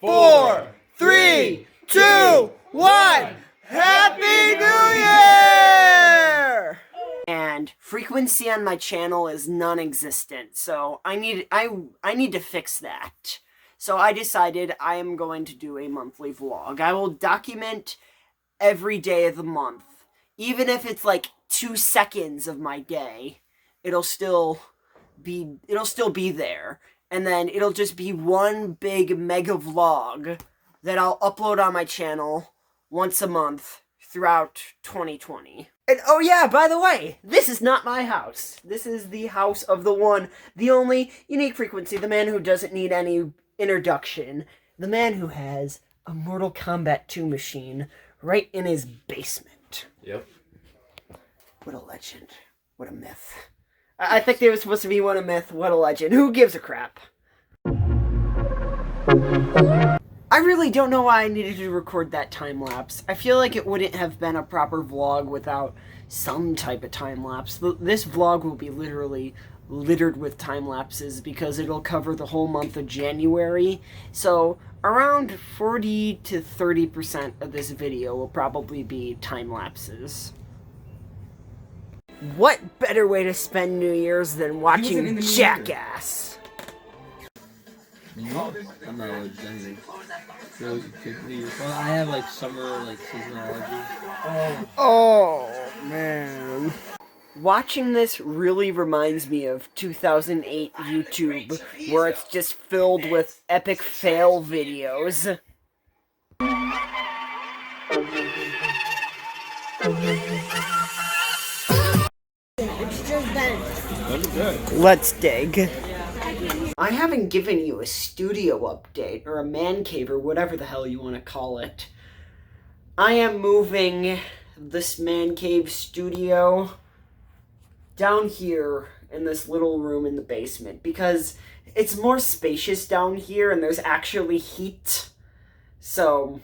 4, 3, 2, 1. Happy New Year! And frequency on my channel is non-existent, so I need to fix that. So I decided I am going to do a monthly vlog. I will document every day of the month. Even if it's like 2 seconds of my day, it'll still be there. And then it'll just be one big mega vlog that I'll upload on my channel once a month throughout 2020. And oh yeah, by the way, this is not my house. This is the house of the one, the only unique frequency, the man who doesn't need any introduction, the man who has a Mortal Kombat 2 machine right in his basement. Yep. What a legend. What a myth. I think they were supposed to be what a myth, what a legend. Who gives a crap? I really don't know why I needed to record that time-lapse. I feel like it wouldn't have been a proper vlog without some type of time-lapse. This vlog will be literally littered with time-lapses because it'll cover the whole month of January. So around 40 to 30% of this video will probably be time-lapses. What better way to spend New Year's than watching Jackass? I'm not allergic to anything. So well, I have like summer seasonal allergies. Oh man. Watching this really reminds me of 2008 YouTube, where it's just filled with epic fail videos. It's just that. Let's dig. I haven't given you a studio update, or a man cave, or whatever the hell you want to call it. I am moving this man cave studio down here in this little room in the basement, because it's more spacious down here and there's actually heat. So,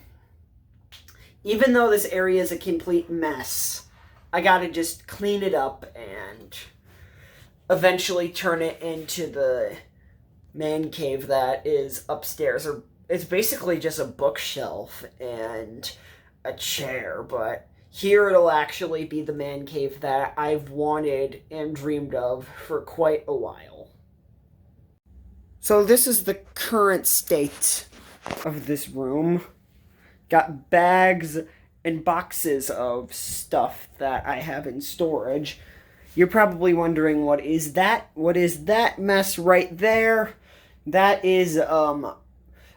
even though this area is a complete mess, I gotta just clean it up and eventually turn it into the man cave that is upstairs. Or it's basically just a bookshelf and a chair, but here it'll actually be the man cave that I've wanted and dreamed of for quite a while. So this is the current state of this room. Got bags and boxes of stuff that I have in storage. You're probably wondering, what is that? What is that mess right there? That is,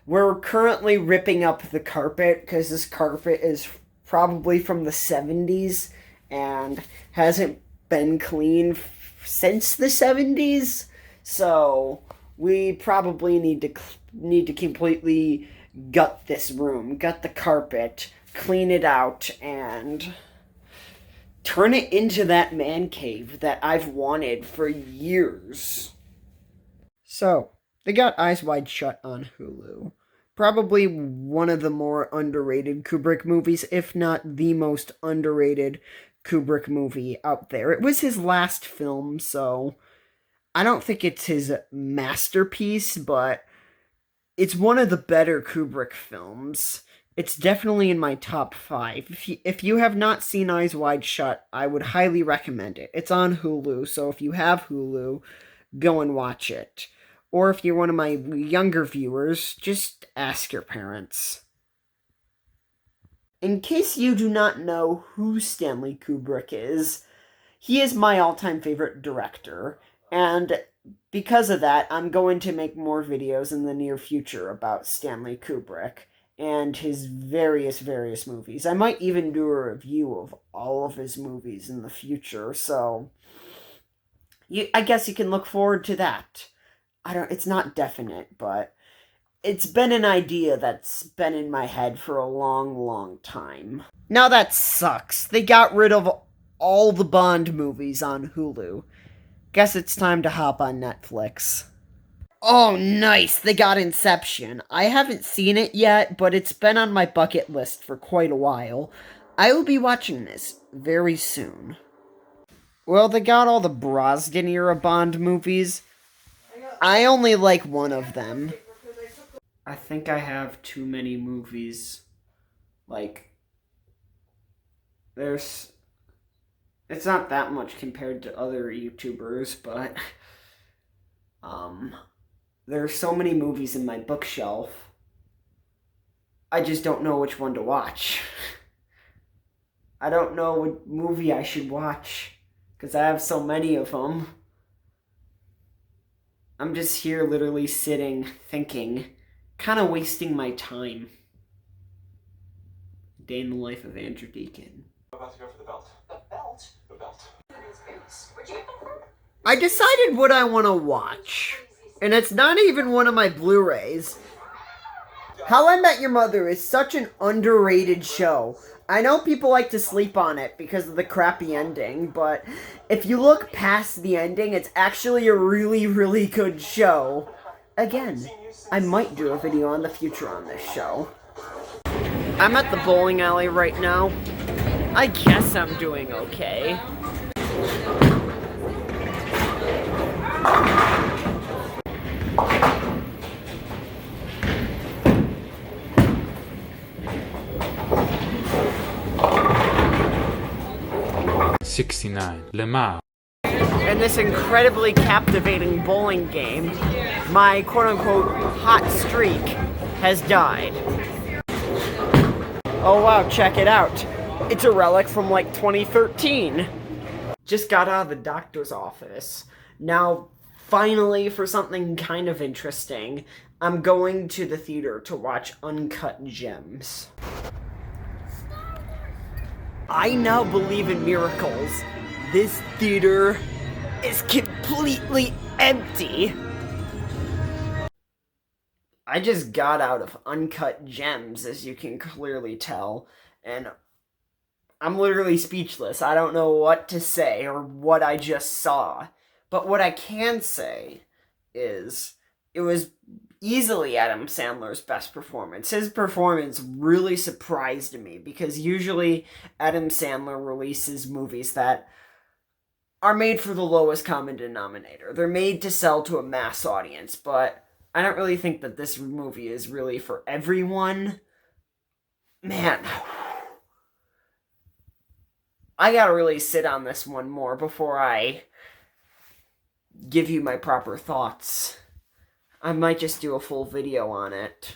we're currently ripping up the carpet, because this carpet is probably from the 70s and hasn't been cleaned since the 70s. So we probably need to completely gut this room, gut the carpet, clean it out, and turn it into that man cave that I've wanted for years. So, they got Eyes Wide Shut on Hulu. Probably one of the more underrated Kubrick movies, if not the most underrated Kubrick movie out there. It was his last film, so I don't think it's his masterpiece, but it's one of the better Kubrick films. It's definitely in my top 5. If you have not seen Eyes Wide Shut, I would highly recommend it. It's on Hulu, so if you have Hulu, go and watch it. Or if you're one of my younger viewers, just ask your parents. In case you do not know who Stanley Kubrick is, he is my all-time favorite director, and because of that, I'm going to make more videos in the near future about Stanley Kubrick and his various movies. I might even do a review of all of his movies in the future, so I guess you can look forward to that. It's not definite, but it's been an idea that's been in my head for a long time. Now that sucks. They got rid of all the Bond movies on Hulu. Guess it's time to hop on Netflix. Oh, nice! They got Inception. I haven't seen it yet, but it's been on my bucket list for quite a while. I will be watching this very soon. Well, they got all the Brosnan-era Bond movies. I only like one of them. I think I have too many movies. Like, it's not that much compared to other YouTubers, but, there are so many movies in my bookshelf. I just don't know which one to watch. I don't know what movie I should watch, because I have so many of them. I'm just here literally sitting, thinking, kind of wasting my time. Day in the life of Andrew Deacon. I'm about to go for the belt. The belt? The belt. Where'd you get that from? I decided what I want to watch, and it's not even one of my Blu-rays. How I Met Your Mother is such an underrated show. I know people like to sleep on it because of the crappy ending, but if you look past the ending, it's actually a really, really good show. Again, I might do a video on the future on this show. I'm at the bowling alley right now. I guess I'm doing okay. Lemar. In this incredibly captivating bowling game, my quote-unquote hot streak has died. Oh wow, check it out. It's a relic from like 2013. Just got out of the doctor's office. Now, finally, for something kind of interesting, I'm going to the theater to watch Uncut Gems. I now believe in miracles. This theater is completely empty. I just got out of Uncut Gems, as you can clearly tell, and I'm literally speechless. I don't know what to say or what I just saw. But what I can say is it was easily Adam Sandler's best performance. His performance really surprised me because usually Adam Sandler releases movies that are made for the lowest common denominator. They're made to sell to a mass audience, but I don't really think that this movie is really for everyone. Man, I gotta really sit on this one more before I give you my proper thoughts. I might just do a full video on it.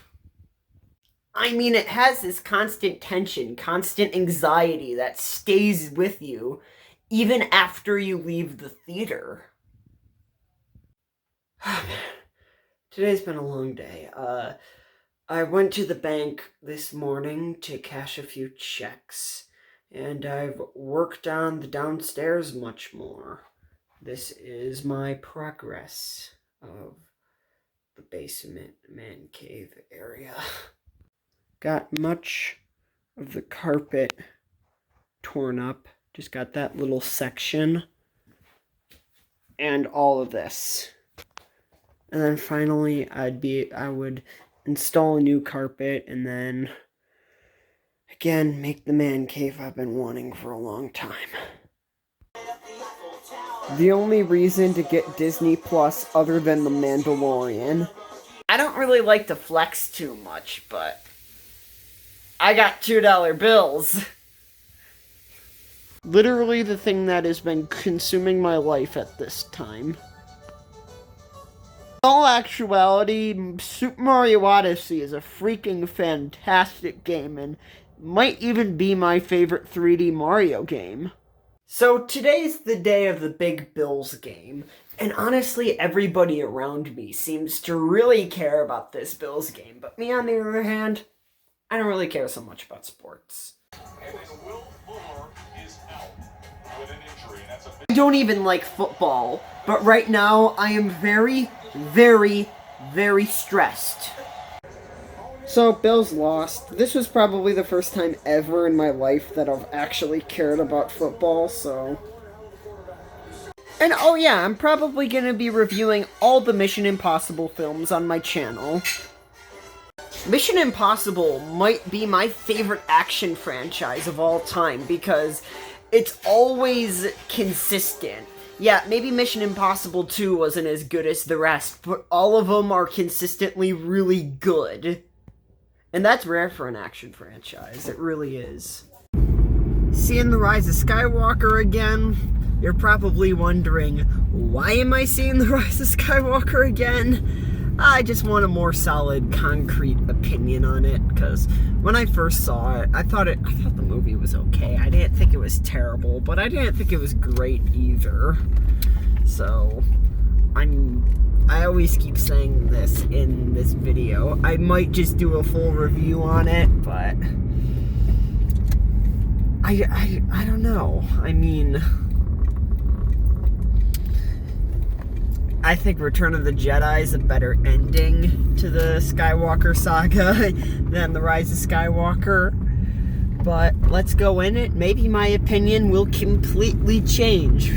I mean, it has this constant tension, constant anxiety that stays with you even after you leave the theater. Today's been a long day. I went to the bank this morning to cash a few checks, and I've worked on the downstairs much more. This is my progress of the basement man cave area. Got much of the carpet torn up. Just got that little section. And all of this. And then finally I would install a new carpet and then again make the man cave I've been wanting for a long time. The only reason to get Disney Plus other than The Mandalorian. I don't really like to flex too much, but I got $2 bills. Literally the thing that has been consuming my life at this time. In all actuality, Super Mario Odyssey is a freaking fantastic game and might even be my favorite 3D Mario game. So today's the day of the big Bills game, and honestly everybody around me seems to really care about this Bills game, but me on the other hand, I don't really care so much about sports. I don't even like football, but right now I am very, very, very stressed. So, Bills lost. This was probably the first time ever in my life that I've actually cared about football, so... And oh yeah, I'm probably gonna be reviewing all the Mission Impossible films on my channel. Mission Impossible might be my favorite action franchise of all time because it's always consistent. Yeah, maybe Mission Impossible 2 wasn't as good as the rest, but all of them are consistently really good. And that's rare for an action franchise. It really is. Seeing The Rise of Skywalker again, you're probably wondering, why am I seeing The Rise of Skywalker again? I just want a more solid, concrete opinion on it, because when I first saw it, I thought the movie was okay. I didn't think it was terrible, but I didn't think it was great either. So, I always keep saying this in this video. I might just do a full review on it, but I don't know. I mean, I think Return of the Jedi is a better ending to the Skywalker saga than The Rise of Skywalker. But let's go in it. Maybe my opinion will completely change.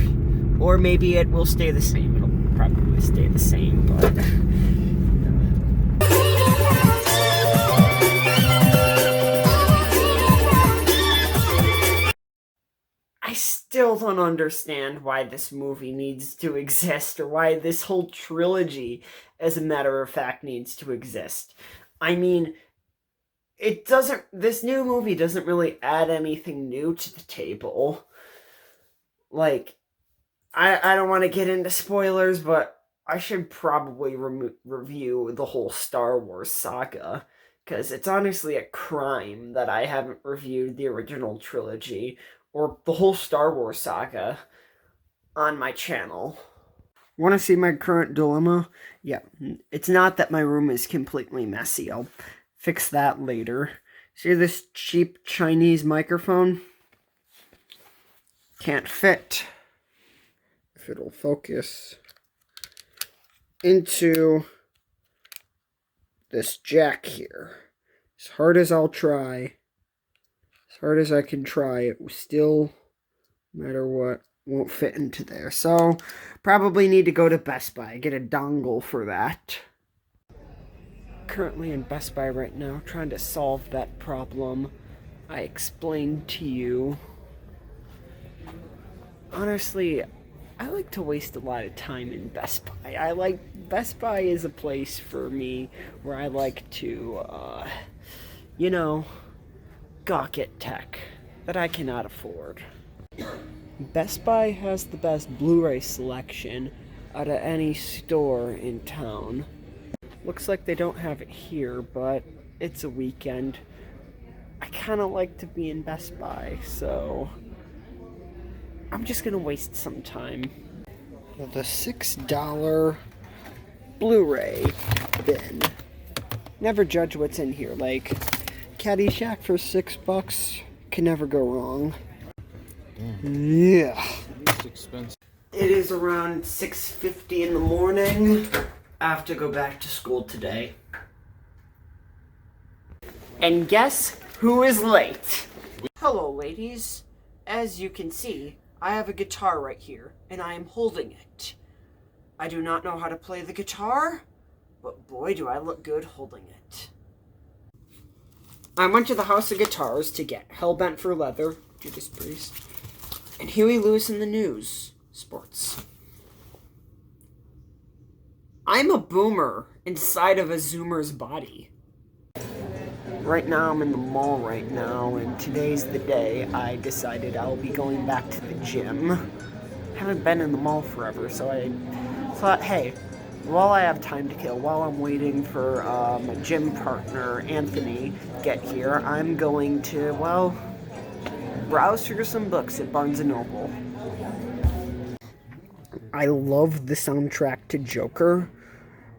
Or maybe it will stay the same. It'll probably stay the same, but I still don't understand why this movie needs to exist, or why this whole trilogy, as a matter of fact, needs to exist. I mean, this new movie doesn't really add anything new to the table. Like, I don't want to get into spoilers, but I should probably review the whole Star Wars saga, because it's honestly a crime that I haven't reviewed the original trilogy, or the whole Star Wars saga, on my channel. Want to see my current dilemma? Yeah, it's not that my room is completely messy. I'll fix that later. See this cheap Chinese microphone? Can't fit. If it'll focus into this jack here. As hard as I'll try, as hard as I can try, it will still, no matter what, won't fit into there. So, probably need to go to Best Buy, get a dongle for that. Currently in Best Buy right now, trying to solve that problem I explained to you. Honestly, I like to waste a lot of time in Best Buy. Best Buy is a place for me where I like to, gawk at tech that I cannot afford. Best Buy has the best Blu-ray selection out of any store in town. Looks like they don't have it here, but it's a weekend. I kind of like to be in Best Buy, so I'm just gonna waste some time. The $6 Blu-ray bin. Never judge what's in here. Like, Caddyshack for $6 can never go wrong. Yeah. It's expensive. It is around 6:50 in the morning. I have to go back to school today. And guess who is late? Hello, ladies. As you can see, I have a guitar right here, and I am holding it. I do not know how to play the guitar, but boy, do I look good holding it. I went to the House of Guitars to get Hellbent for Leather, Judas Priest, and Huey Lewis in the News, sports. I'm a boomer inside of a zoomer's body. Right now I'm in the mall right now, and today's the day I decided I'll be going back to the gym. Haven't been in the mall forever, so I thought, hey, while I have time to kill, while I'm waiting for my gym partner, Anthony, get here, I'm going to, well, browse through some books at Barnes & Noble. I love the soundtrack to Joker,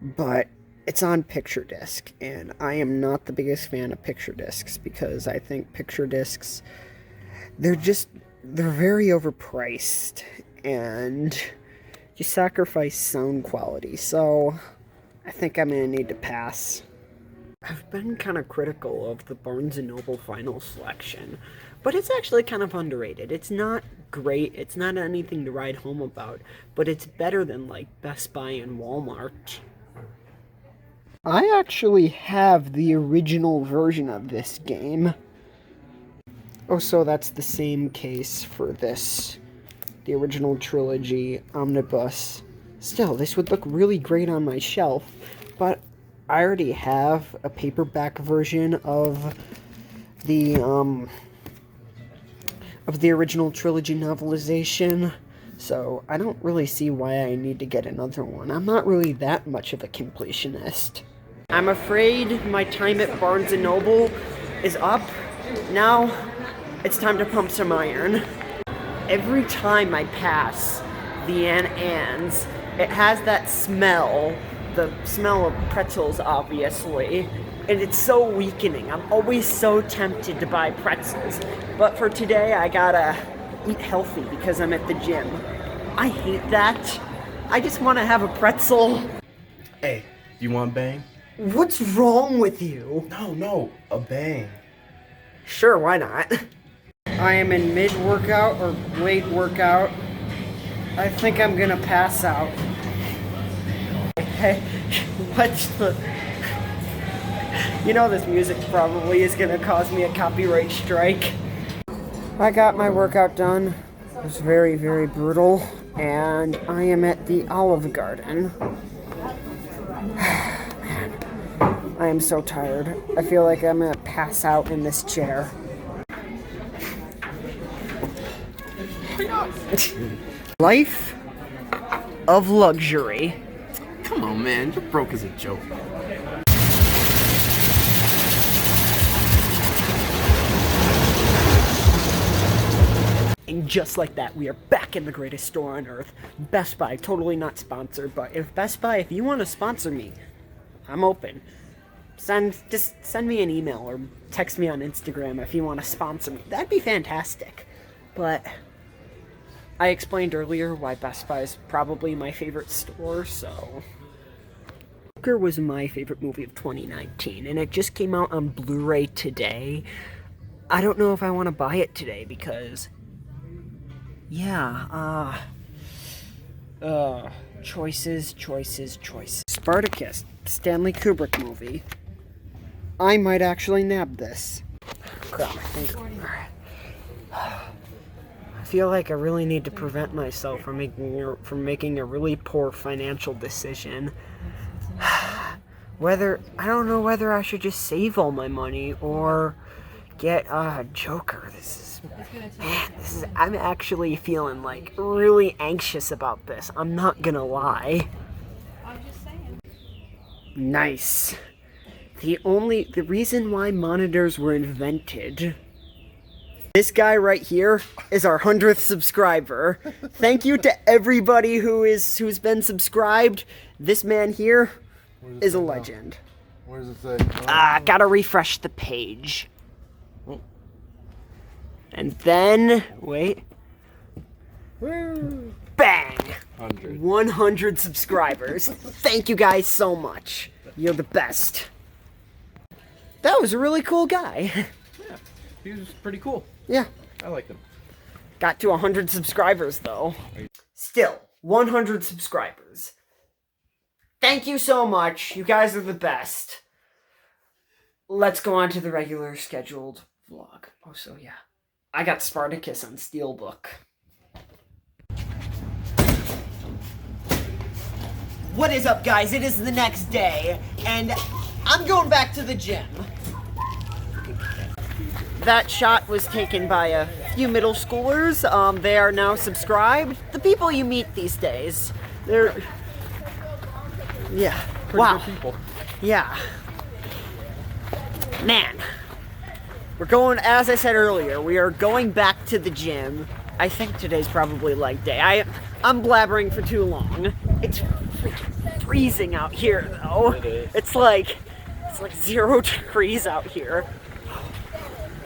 but it's on picture disc, and I am not the biggest fan of picture discs, because I think picture discs, they're very overpriced, and you sacrifice sound quality, so I think I'm gonna need to pass. I've been kind of critical of the Barnes & Noble Final Selection, but it's actually kind of underrated. It's not great, it's not anything to write home about, but it's better than, like, Best Buy and Walmart. I actually have the original version of this game. Oh, so that's the same case for this the original trilogy omnibus. Still, this would look really great on my shelf, but I already have a paperback version of the original trilogy novelization, so I don't really see why I need to get another one. I'm not really that much of a completionist. I'm afraid my time at Barnes & Noble is up. Now, it's time to pump some iron. Every time I pass the Ann's, it has that smell, the smell of pretzels, obviously, and it's so weakening. I'm always so tempted to buy pretzels, but for today, I gotta eat healthy because I'm at the gym. I hate that. I just want to have a pretzel. Hey, do you want bang? What's wrong with you? No, a bang. Sure, why not? I am in mid-workout or late workout. I think I'm gonna pass out. Hey, what's the... You know this music probably is gonna cause me a copyright strike. I got my workout done. It was very, very brutal. And I am at the Olive Garden. Man, I am so tired. I feel like I'm gonna pass out in this chair. Life of luxury. Come on, man. You're broke as a joke. And just like that, we are back in the greatest store on earth. Best Buy, totally not sponsored, but if Best Buy, if you want to sponsor me, I'm open. Just send me an email or text me on Instagram if you want to sponsor me. That'd be fantastic. But I explained earlier why Best Buy is probably my favorite store, so... Joker was my favorite movie of 2019, and it just came out on Blu-ray today. I don't know if I want to buy it today because... Yeah, choices. Spartacus, Stanley Kubrick movie. I might actually nab this. Crap, I think... I feel like I really need to prevent myself from making a really poor financial decision. I don't know whether I should just save all my money or get a Joker. I'm actually feeling like really anxious about this. I'm not gonna lie. I'm just saying. Nice. The reason why monitors were invented. This guy right here is our 100th subscriber. Thank you to everybody who's been subscribed. This man here is a legend. What does it say? Gotta refresh the page. And then, wait. Bang! 100 subscribers. Thank you guys so much. You're the best. That was a really cool guy. Yeah, he was pretty cool. Yeah. I liked him. Got to 100 subscribers, though. Still, 100 subscribers. Thank you so much. You guys are the best. Let's go on to the regular scheduled vlog. Oh, so yeah. I got Spartacus on Steelbook. What is up, guys? It is the next day, and I'm going back to the gym. That shot was taken by a few middle schoolers. They are now subscribed. The people you meet these days. They're... Yeah. Wow. People. Yeah. Man. We're going, as I said earlier, we are going back to the gym. I think today's probably leg day. I'm blabbering for too long. It's freaking freezing out here, though. It is. It's like 0 degrees out here.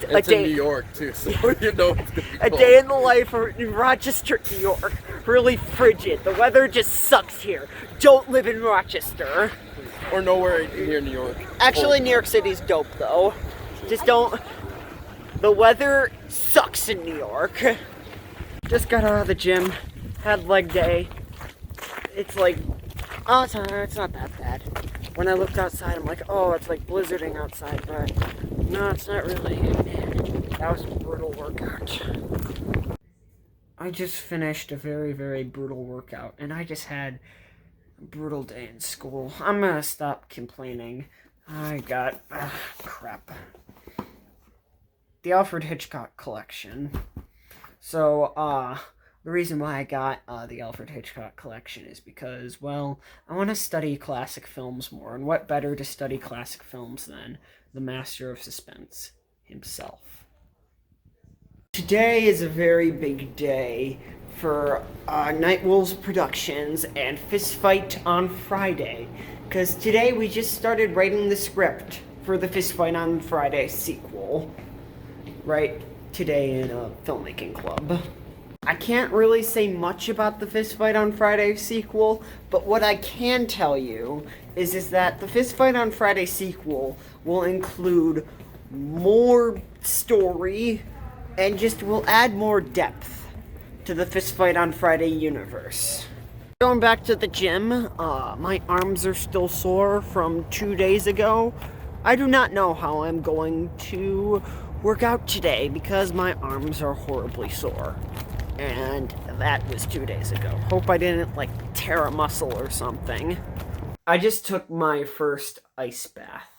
It's in New York, too, so you know it's gonna be A cold. day in the life in Rochester, New York. Really frigid. The weather just sucks here. Don't live in Rochester. Or nowhere near New York. Actually, New York City's dope, though. Just don't... The weather sucks in New York. Just got out of the gym. Had leg day. It's like... Oh, it's not that bad. When I looked outside, I'm like, oh, it's like blizzarding outside, but... No, it's not really. Man, that was a brutal workout. I just finished a very, very brutal workout, and I just had a brutal day in school. I'm gonna stop complaining. I got... crap. The Alfred Hitchcock collection. So, the reason why I got the Alfred Hitchcock collection is because, well, I want to study classic films more, and what better to study classic films than the master of suspense himself. Today is a very big day for Night Wolves Productions and Fist Fight on Friday, because today we just started writing the script for the Fist Fight on Friday sequel, right today in a filmmaking club. I can't really say much about the Fist Fight on Friday sequel, but what I can tell you is that the Fist Fight on Friday sequel will include more story and just will add more depth to the Fist Fight on Friday universe. Going back to the gym, my arms are still sore from 2 days ago. I do not know how I'm going to work out today because my arms are horribly sore. And that was 2 days ago. Hope I didn't, tear a muscle or something. I just took my first ice bath,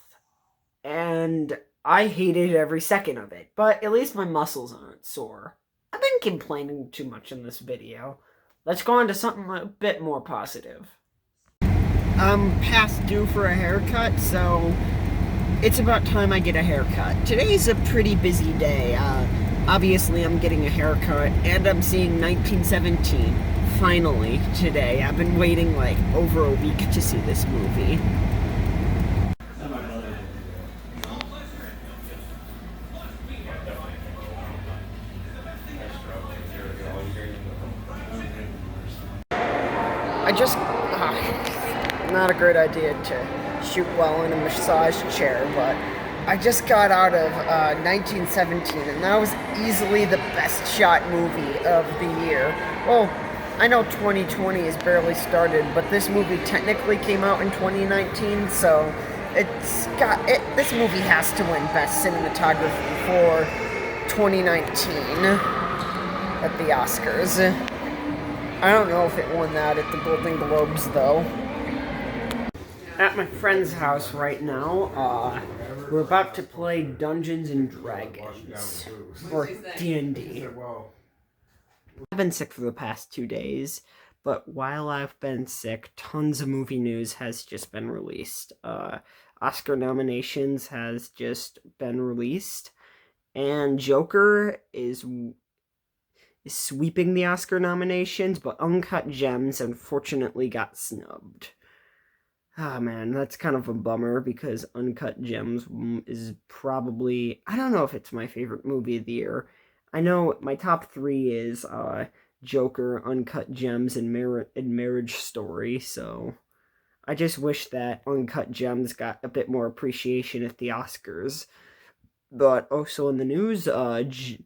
and I hated every second of it, but at least my muscles aren't sore. I've been complaining too much in this video. Let's go on to something a bit more positive. I'm past due for a haircut, so it's about time I get a haircut. Today's a pretty busy day. Obviously, I'm getting a haircut, and I'm seeing 1917, finally, today. I've been waiting, over a week to see this movie. Not a great idea to shoot while in a massage chair, but I just got out of 1917, and that was easily the best shot movie of the year. Well, I know 2020 has barely started, but this movie technically came out in 2019, so this movie has to win Best Cinematography for 2019 at the Oscars. I don't know if it won that at the Golden Globes, though. At my friend's house right now, we're about to play Dungeons and Dragons, or D&D. I've been sick for the past 2 days, but while I've been sick, tons of movie news has just been released. Oscar nominations has just been released, and Joker is sweeping the Oscar nominations, but Uncut Gems unfortunately got snubbed. Ah, man, that's kind of a bummer, because Uncut Gems is probably... I don't know if it's my favorite movie of the year. I know my top 3 is Joker, Uncut Gems, and Marriage Story, so I just wish that Uncut Gems got a bit more appreciation at the Oscars. But also in the news, the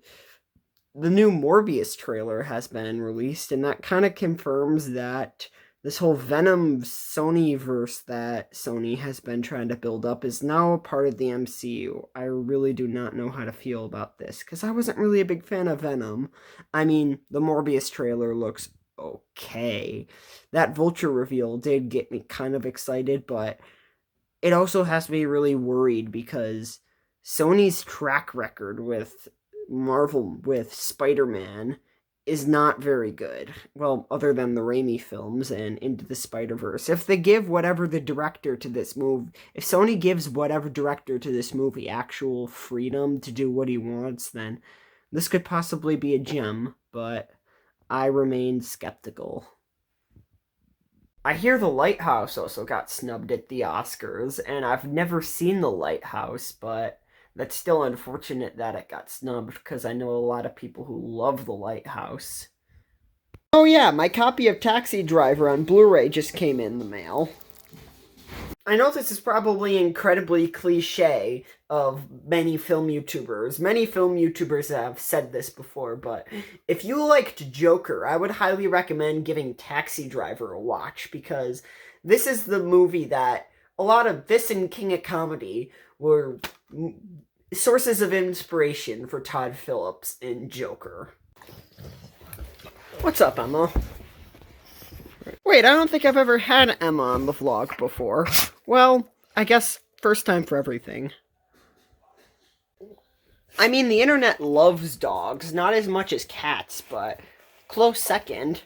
new Morbius trailer has been released, and that kind of confirms that this whole Venom Sony-verse that Sony has been trying to build up is now a part of the MCU. I really do not know how to feel about this, because I wasn't really a big fan of Venom. I mean, the Morbius trailer looks okay. That Vulture reveal did get me kind of excited, but it also has me really worried, because Sony's track record with Marvel, with Spider-Man, is not very good. Well, other than the Raimi films and Into the Spider-Verse. If they give whatever the director to this movie, if Sony gives whatever director to this movie actual freedom to do what he wants, then this could possibly be a gem, but I remain skeptical. I hear The Lighthouse also got snubbed at the Oscars, and I've never seen The Lighthouse, but that's still unfortunate that it got snubbed, because I know a lot of people who love The Lighthouse. Oh yeah, my copy of Taxi Driver on Blu-ray just came in the mail. I know this is probably incredibly cliche of many film YouTubers. Many film YouTubers have said this before, but if you liked Joker, I would highly recommend giving Taxi Driver a watch, because this is the movie that a lot of this and King of Comedy were sources of inspiration for Todd Phillips in Joker. What's up, Emma? Wait, I don't think I've ever had Emma on the vlog before. Well, I guess first time for everything. I mean, the internet loves dogs, not as much as cats, but close second.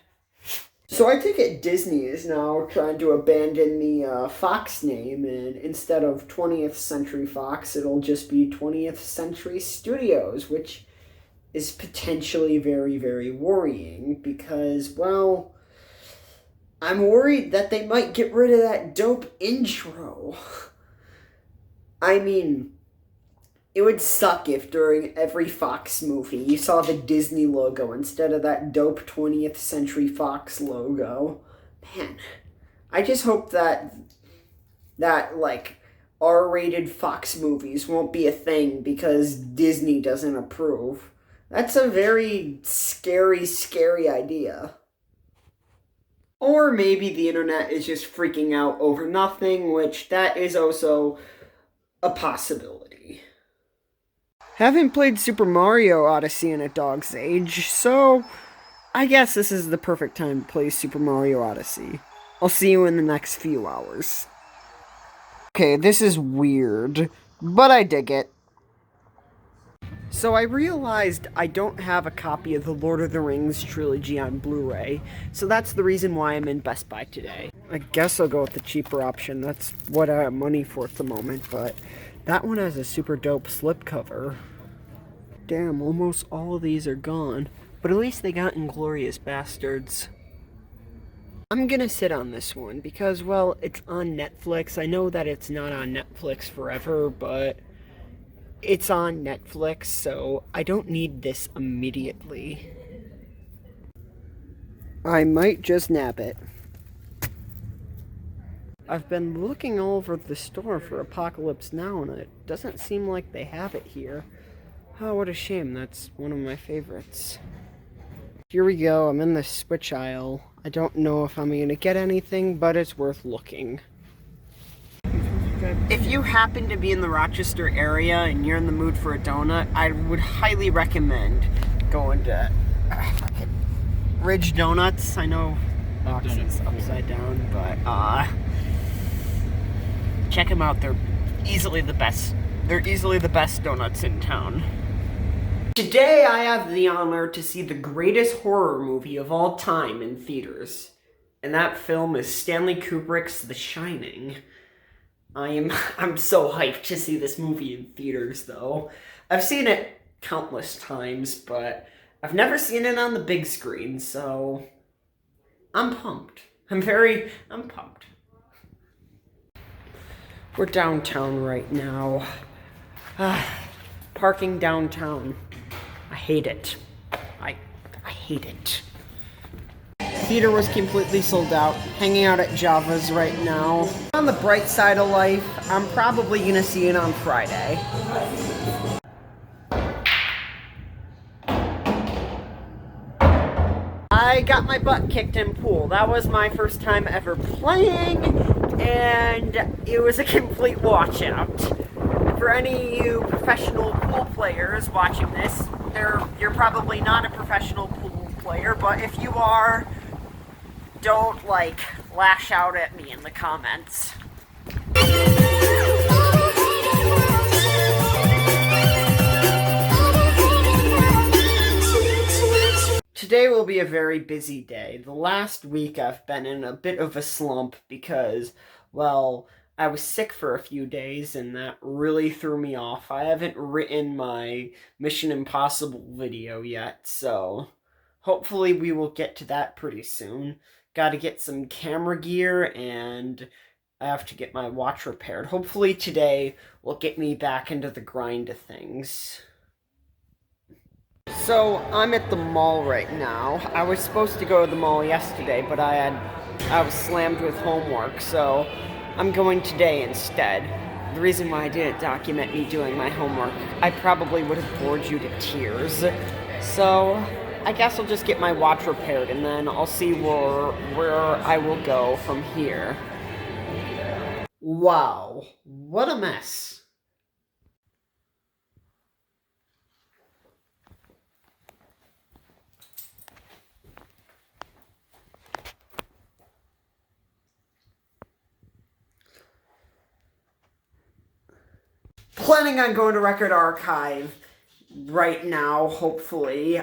So I take it Disney is now trying to abandon the Fox name, and instead of 20th Century Fox, it'll just be 20th Century Studios, which is potentially very, very worrying because, well, I'm worried that they might get rid of that dope intro. I mean, it would suck if during every Fox movie you saw the Disney logo instead of that dope 20th Century Fox logo. Man, I just hope that like R-rated Fox movies won't be a thing because Disney doesn't approve. That's a very scary, scary idea. Or maybe the internet is just freaking out over nothing, which that is also a possibility. Haven't played Super Mario Odyssey in a dog's age, so I guess this is the perfect time to play Super Mario Odyssey. I'll see you in the next few hours. Okay, this is weird, but I dig it. So I realized I don't have a copy of the Lord of the Rings trilogy on Blu-ray, so that's the reason why I'm in Best Buy today. I guess I'll go with the cheaper option, that's what I have money for at the moment, but that one has a super dope slipcover. Damn, almost all of these are gone, but at least they got Inglourious Bastards. I'm gonna sit on this one because, well, it's on Netflix. I know that it's not on Netflix forever, but it's on Netflix, so I don't need this immediately. I might just nab it. I've been looking all over the store for Apocalypse Now, and it doesn't seem like they have it here. Oh, what a shame. That's one of my favorites. Here we go. I'm in the Switch aisle. I don't know if I'm going to get anything, but it's worth looking. If you happen to be in the Rochester area and you're in the mood for a donut, I would highly recommend going to Ridge Donuts. I know box is upside down, but check them out. They're easily the best. They're easily the best donuts in town. Today I have the honor to see the greatest horror movie of all time in theaters. And that film is Stanley Kubrick's The Shining. I'm so hyped to see this movie in theaters, though. I've seen it countless times, but I've never seen it on the big screen, so I'm pumped. I'm pumped. We're downtown right now. Parking downtown. I hate it. I hate it. Theater was completely sold out. Hanging out at Java's right now. On the bright side of life, I'm probably gonna see it on Friday. I got my butt kicked in pool. That was my first time ever playing, and it was a complete washout. For any of you professional pool players watching this, you're probably not a professional pool player, but if you are, don't, lash out at me in the comments. Today will be a very busy day. The last week I've been in a bit of a slump because, well, I was sick for a few days and that really threw me off. I haven't written my Mission Impossible video yet, so hopefully we will get to that pretty soon. Gotta get some camera gear and I have to get my watch repaired. Hopefully today will get me back into the grind of things. So, I'm at the mall right now. I was supposed to go to the mall yesterday, but I was slammed with homework, so I'm going today instead. The reason why I didn't document me doing my homework, I probably would have bored you to tears. So, I guess I'll just get my watch repaired, and then I'll see where I will go from here. Wow, what a mess. planning on going to Record Archive right now, hopefully.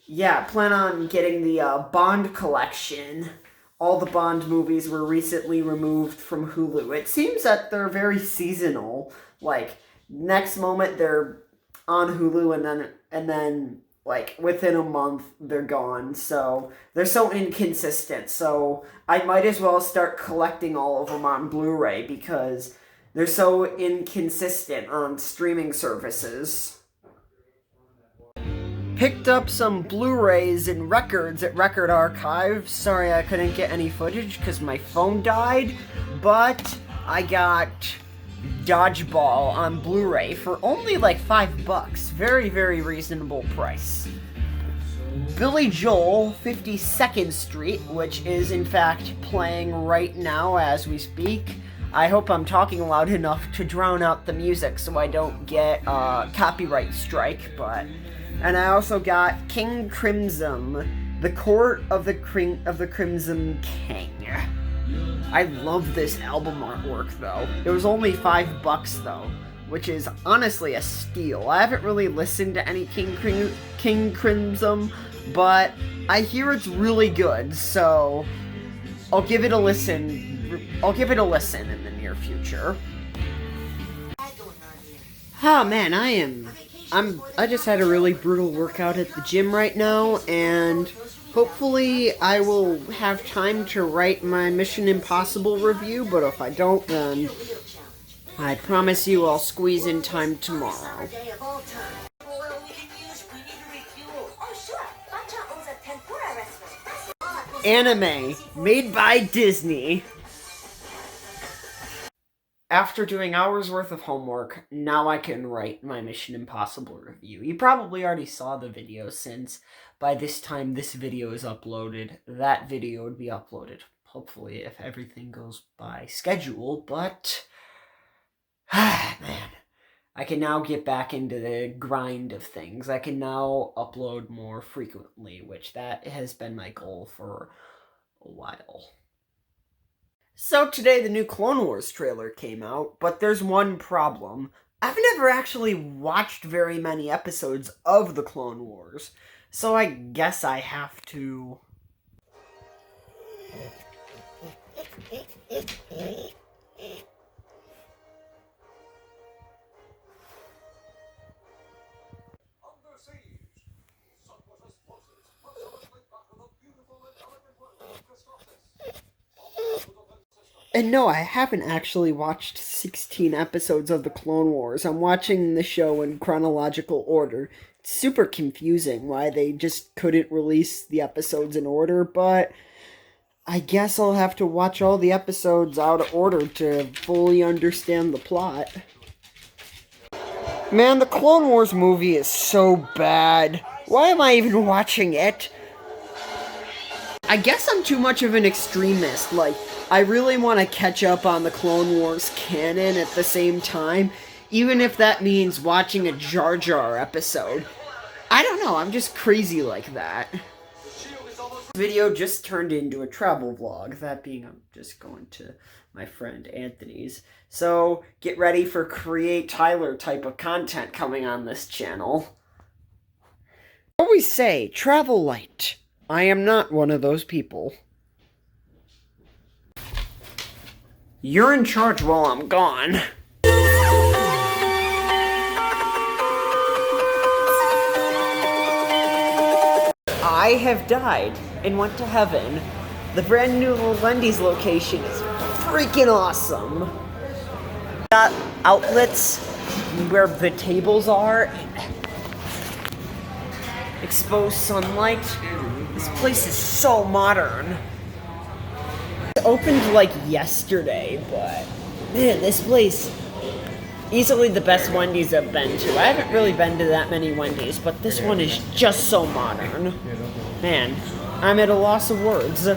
Yeah, plan on getting the Bond collection. All the Bond movies were recently removed from Hulu. It seems that they're very seasonal. Like, next moment they're on Hulu, and then like within a month they're gone. So they're so inconsistent. So I might as well start collecting all of them on Blu-ray because they're so inconsistent on streaming services. Picked up some Blu-rays and records at Record Archive. Sorry I couldn't get any footage because my phone died, but I got Dodgeball on Blu-ray for only like $5. Very, very reasonable price. Billy Joel, 52nd Street, which is in fact playing right now as we speak. I hope I'm talking loud enough to drown out the music so I don't get a copyright strike, but... And I also got King Crimson, The Court of the Crimson King. I love this album artwork, though. It was only $5, though, which is honestly a steal. I haven't really listened to any King Crimson, but I hear it's really good, so I'll give it a listen. I'll give it a listen in the near future. Oh man, I just had a really brutal workout at the gym right now, and hopefully I will have time to write my Mission Impossible review, but if I don't, then I promise you I'll squeeze in time tomorrow. Anime, made by Disney. After doing hours worth of homework, now I can write my Mission Impossible review. You probably already saw the video since by this time this video is uploaded, that video would be uploaded. Hopefully if everything goes by schedule, but... man, I can now get back into the grind of things. I can now upload more frequently, which that has been my goal for a while. So today the new Clone Wars trailer came out, but there's one problem. I've never actually watched very many episodes of the Clone Wars, so I guess I have to... And no, I haven't actually watched 16 episodes of the Clone Wars. I'm watching the show in chronological order. It's super confusing why they just couldn't release the episodes in order, but I guess I'll have to watch all the episodes out of order to fully understand the plot. Man, the Clone Wars movie is so bad. Why am I even watching it? I guess I'm too much of an extremist. Like, I really want to catch up on the Clone Wars canon at the same time, even if that means watching a Jar Jar episode. I don't know, I'm just crazy like that. This video just turned into a travel vlog, that being I'm just going to my friend Anthony's. So, get ready for Create Tyler type of content coming on this channel. I always say, travel light. I am not one of those people. You're in charge while I'm gone. I have died and went to heaven. The brand new Wendy's location is freaking awesome. Got outlets where the tables are and exposed sunlight. This place is so modern. It opened like yesterday, but man, this place, easily the best Wendy's I've been to. I haven't really been to that many Wendy's, but this one is just so modern. Man, I'm at a loss of words.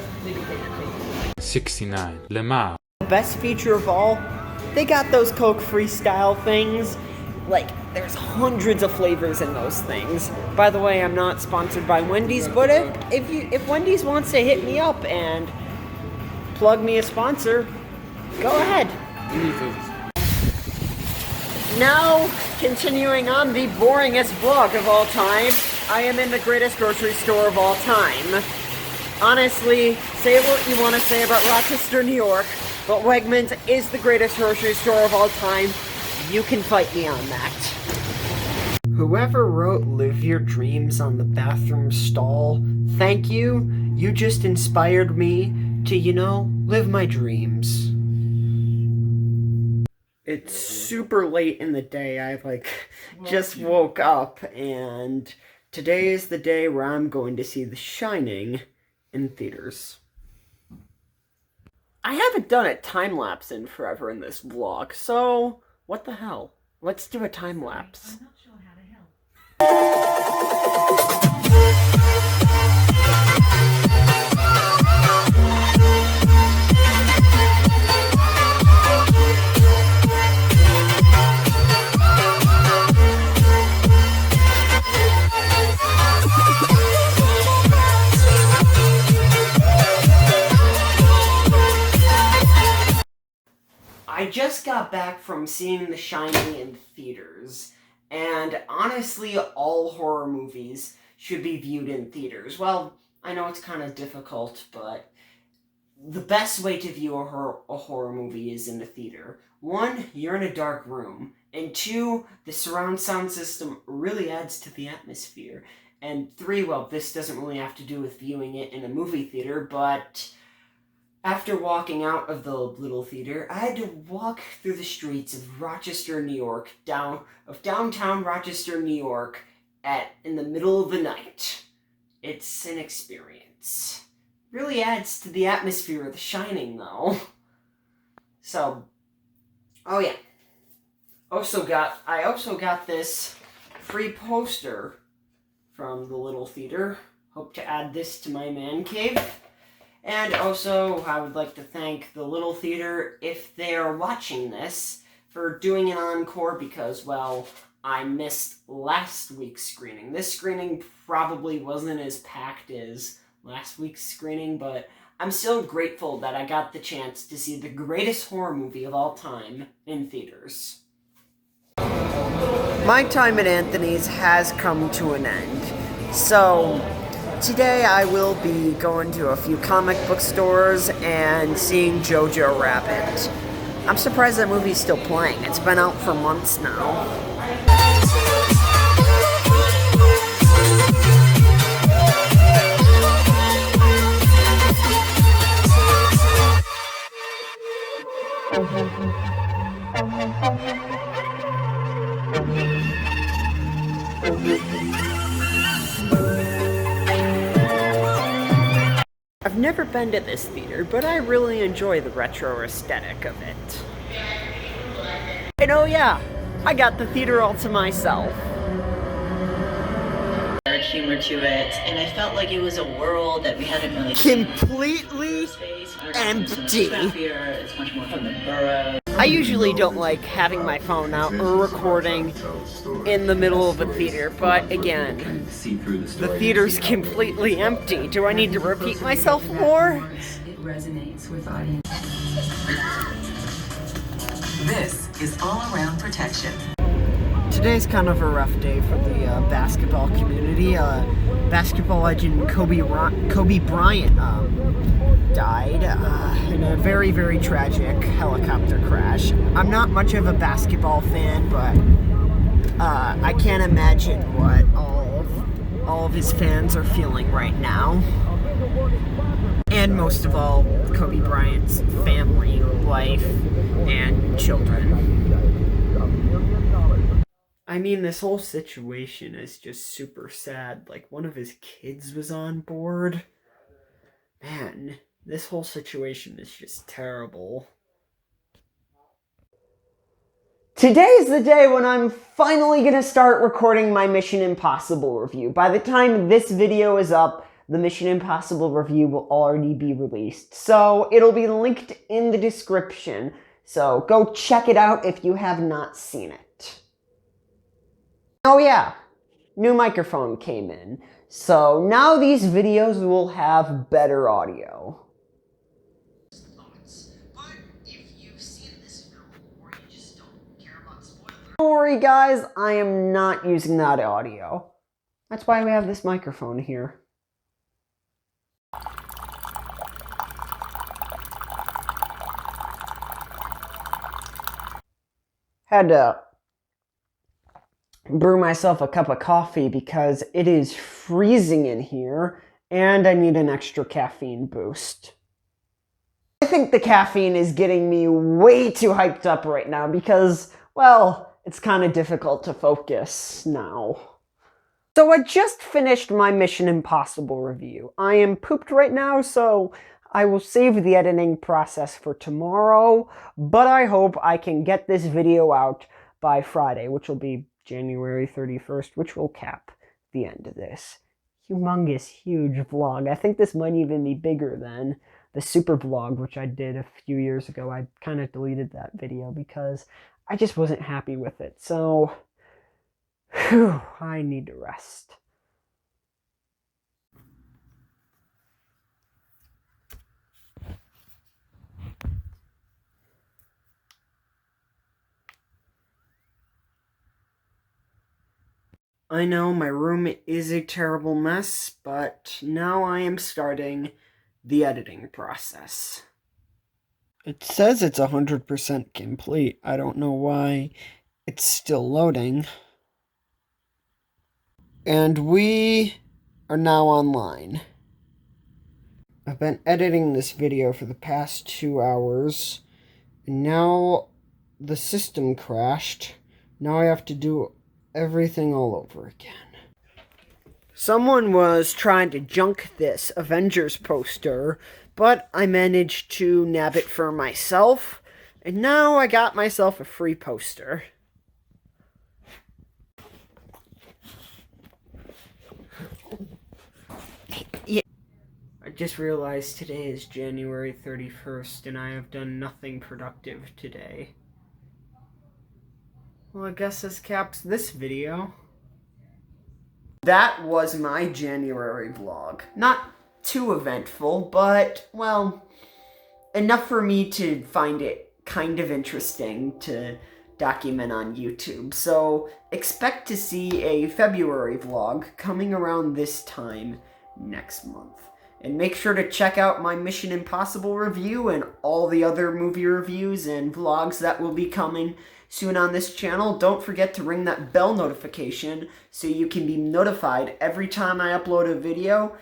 69, Le Mans. The best feature of all, they got those Coke Freestyle things. Like, there's hundreds of flavors in those things. By the way, I'm not sponsored by Wendy's, but if Wendy's wants to hit me up and plug me a sponsor, go ahead. Now, continuing on the boringest vlog of all time, I am in the greatest grocery store of all time. Honestly, say what you want to say about Rochester, New York, but Wegmans is the greatest grocery store of all time. You can fight me on that. Whoever wrote "Live Your Dreams" on the bathroom stall, thank you. You just inspired me to, live my dreams. It's super late in the day. I, just woke up, and today is the day where I'm going to see The Shining in theaters. I haven't done a time-lapse in forever in this vlog, so what the hell? Let's do a time-lapse. I'm not sure how to help. I just got back from seeing The Shining in theaters, and honestly, all horror movies should be viewed in theaters. Well, I know it's kind of difficult, but the best way to view a horror movie is in a theater. 1, you're in a dark room, and 2, the surround sound system really adds to the atmosphere. And 3, well, this doesn't really have to do with viewing it in a movie theater, but after walking out of the little theater, I had to walk through the streets of Rochester, New York, downtown Rochester, New York, in the middle of the night. It's an experience. Really adds to the atmosphere of The Shining, though. So, oh yeah. I also got this free poster from the little theater. Hope to add this to my man cave. And also, I would like to thank the Little Theater, if they are watching this, for doing an encore because, well, I missed last week's screening. This screening probably wasn't as packed as last week's screening, but I'm still grateful that I got the chance to see the greatest horror movie of all time in theaters. My time at Anthony's has come to an end, so today I will be going to a few comic book stores and seeing Jojo Rabbit. I'm surprised that movie's still playing. It's been out for months now. I've never been to this theater, but I really enjoy the retro aesthetic of it. And oh yeah, I got the theater all to myself. Humor to it, and I felt like it was a world that we hadn't really completely empty. It's much more from the borough. I usually don't like having my phone out or recording in the middle of a theater, but again, the theater's completely empty. Do I need to repeat myself more? It resonates with audience. This is all-around protection. Today's kind of a rough day for the basketball community. Basketball legend Kobe Bryant died in a very, very tragic helicopter crash. I'm not much of a basketball fan, but I can't imagine what all of his fans are feeling right now. And most of all, Kobe Bryant's family, wife, and children. I mean, this whole situation is just super sad. Like, one of his kids was on board. Man, this whole situation is just terrible. Today is the day when I'm finally going to start recording my Mission Impossible review. By the time this video is up, the Mission Impossible review will already be released. So, it'll be linked in the description. So, go check it out if you have not seen it. Oh yeah, new microphone came in, so now these videos will have better audio. worry, guys, I am not using that audio. That's why we have this microphone here. Had to brew myself a cup of coffee because it is freezing in here and I need an extra caffeine boost. I think the caffeine is getting me way too hyped up right now because, well, it's kind of difficult to focus now. So I just finished my Mission Impossible review. I am pooped right now, so I will save the editing process for tomorrow, but I hope I can get this video out by Friday, which will be January 31st, which will cap the end of this humongous, huge vlog. I think this might even be bigger than the super vlog, which I did a few years ago. I kind of deleted that video because I just wasn't happy with it. So, whew, I need to rest. I know my room is a terrible mess, but now I am starting the editing process. It says it's 100% complete. I don't know why it's still loading. And we are now online. I've been editing this video for the past 2 hours, and now the system crashed. Now I have to do everything all over again. Someone was trying to junk this Avengers poster, but I managed to nab it for myself, and now I got myself a free poster. Yeah. I just realized today is January 31st, and I have done nothing productive today. Well, I guess this caps this video. That was my January vlog. Not too eventful, but, well, enough for me to find it kind of interesting to document on YouTube. So expect to see a February vlog coming around this time next month. And make sure to check out my Mission Impossible review and all the other movie reviews and vlogs that will be coming soon on this channel. Don't forget to ring that bell notification so you can be notified every time I upload a video.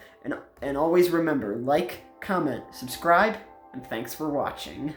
And always remember, like, comment, subscribe, and thanks for watching.